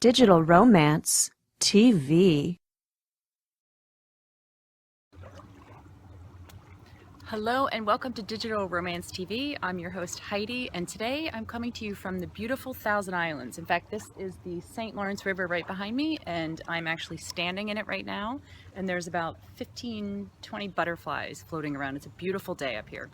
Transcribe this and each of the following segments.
Digital Romance TV. Hello and welcome to Digital Romance TV. I'm your host Heidi, and today I'm coming to you from the beautiful Thousand Islands. In fact, this is the St. Lawrence River right behind me, and I'm actually standing in it right now, and there's about 15-20 butterflies floating around. It's a beautiful day up here.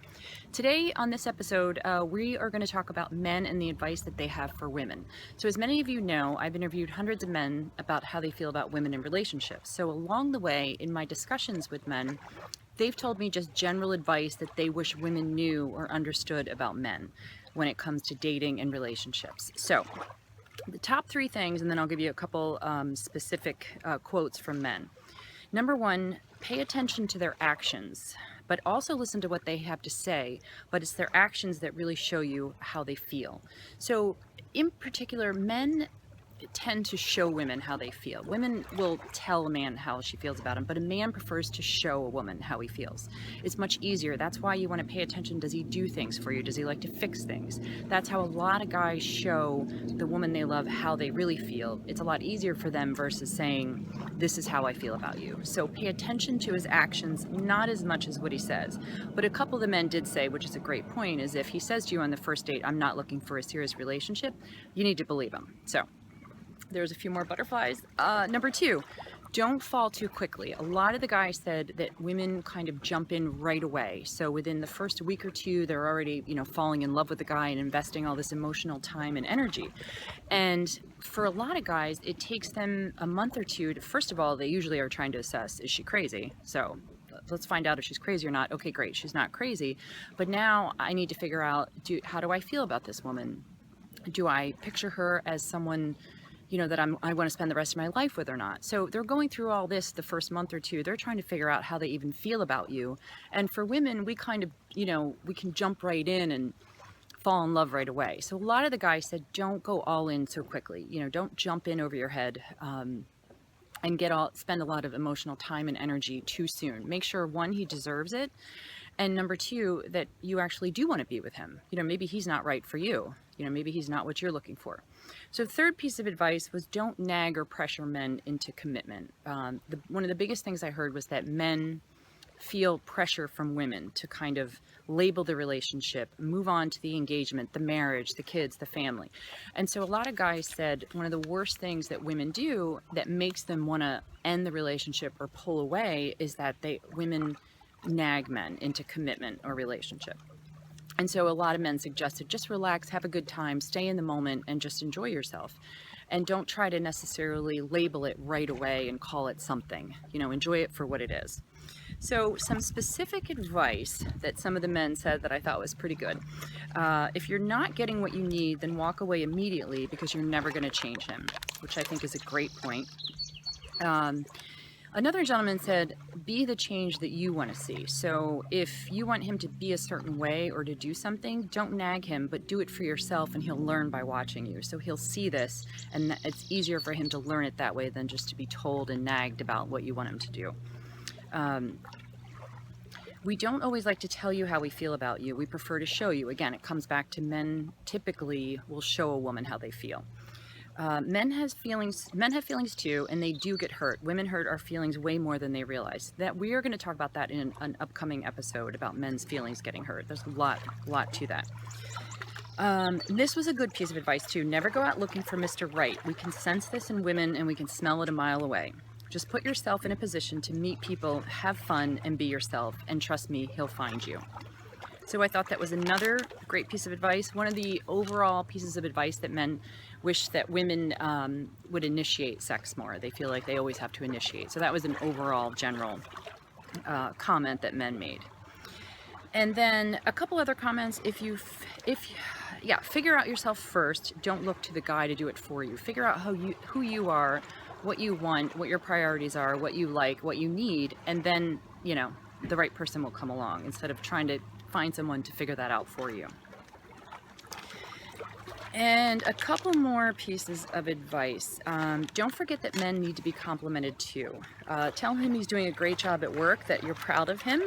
Today on this episode, we are going to talk about men and the advice that they have for women. So as many of you know, I've interviewed hundreds of men about how they feel about women in relationships. So along the way, in my discussions with men, they've told me just general advice that they wish women knew or understood about men when it comes to dating and relationships. So the top three things, and then I'll give you a couple specific quotes from men. Number one, pay attention to their actions, but also listen to what they have to say, but it's their actions that really show you how they feel. So in particular, men tend to show women how they feel. Women will tell a man how she feels about him, but a man prefers to show a woman how he feels. It's much easier. That's why you want to pay attention. Does he do things for you? Does he like to fix things? That's how a lot of guys show the woman they love how they really feel. It's a lot easier for them versus saying, this is how I feel about you. So pay attention to his actions, not as much as what he says. But a couple of the men did say, which is a great point, is if he says to you on the first date, I'm not looking for a serious relationship, you need to believe him. So there's a few more butterflies. Number two, don't fall too quickly. A lot of the guys said that women kind of jump in right away. So within the first week or two, they're already, falling in love with the guy and investing all this emotional time and energy. And for a lot of guys, it takes them a month or two to, first of all, they usually are trying to assess, is she crazy? So let's find out if she's crazy or not. Okay, great, she's not crazy. But now I need to figure out, how do I feel about this woman? Do I picture her as someone that I want to spend the rest of my life with or not? So they're going through all this the first month or two. They're trying to figure out how they even feel about you. And for women, we kind of, we can jump right in and fall in love right away. So a lot of the guys said, don't go all in so quickly. Don't jump in over your head and spend a lot of emotional time and energy too soon. Make sure, one, he deserves it. And number two, that you actually do want to be with him. Maybe he's not right for you. Maybe he's not what you're looking for. So third piece of advice was don't nag or pressure men into commitment. One of the biggest things I heard was that men feel pressure from women to kind of label the relationship, move on to the engagement, the marriage, the kids, the family. And so a lot of guys said one of the worst things that women do that makes them want to end the relationship or pull away is that women nag men into commitment or relationship. And so a lot of men suggested just relax, have a good time, stay in the moment, and just enjoy yourself. And don't try to necessarily label it right away and call it something. Enjoy it for what it is. So some specific advice that some of the men said that I thought was pretty good. If you're not getting what you need, then walk away immediately because you're never going to change him, which I think is a great point. Another gentleman said, be the change that you want to see. So if you want him to be a certain way or to do something, don't nag him, but do it for yourself and he'll learn by watching you. So he'll see this and it's easier for him to learn it that way than just to be told and nagged about what you want him to do. We don't always like to tell you how we feel about you. We prefer to show you. Again, it comes back to men typically will show a woman how they feel. Men have feelings too, and they do get hurt. Women hurt our feelings way more than they realize. That we are going to talk about that in an upcoming episode about men's feelings getting hurt. There's a lot to that. This was a good piece of advice too. Never go out looking for Mr. Right. We can sense this in women and we can smell it a mile away. Just put yourself in a position to meet people, have fun, and be yourself. And trust me, he'll find you. So I thought that was another great piece of advice. One of the overall pieces of advice that men wish that women would initiate sex more. They feel like they always have to initiate. So that was an overall general comment that men made. And then a couple other comments. Figure out yourself first. Don't look to the guy to do it for you. Figure out who you are, what you want, what your priorities are, what you like, what you need, and then, the right person will come along instead of trying to find someone to figure that out for you. And a couple more pieces of advice. Don't forget that men need to be complimented too. Tell him he's doing a great job at work, that you're proud of him.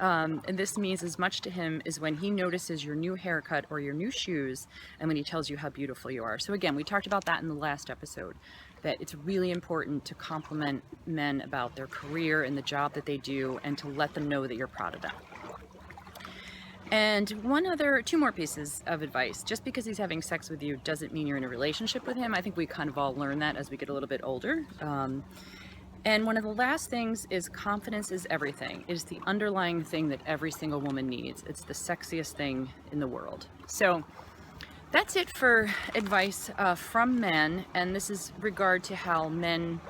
And this means as much to him as when he notices your new haircut or your new shoes and when he tells you how beautiful you are. So again, we talked about that in the last episode, that it's really important to compliment men about their career and the job that they do and to let them know that you're proud of them. And two more pieces of advice. Just because he's having sex with you doesn't mean you're in a relationship with him. I think we kind of all learn that as we get a little bit older. And one of the last things is confidence is everything. It is the underlying thing that every single woman needs. It's the sexiest thing in the world. So that's it for advice from men. And this is regard to how men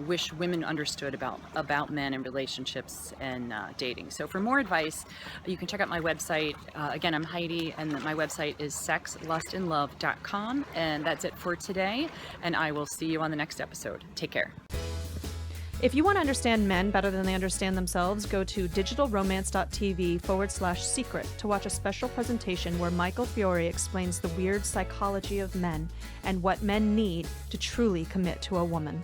wish women understood about men and relationships and dating. So for more advice, you can check out my website. Again, I'm Heidi, and my website is sexlustandlove.com. And that's it for today, and I will see you on the next episode. Take care. If you want to understand men better than they understand themselves, go to digitalromance.tv/secret to watch a special presentation where Michael Fiore explains the weird psychology of men and what men need to truly commit to a woman.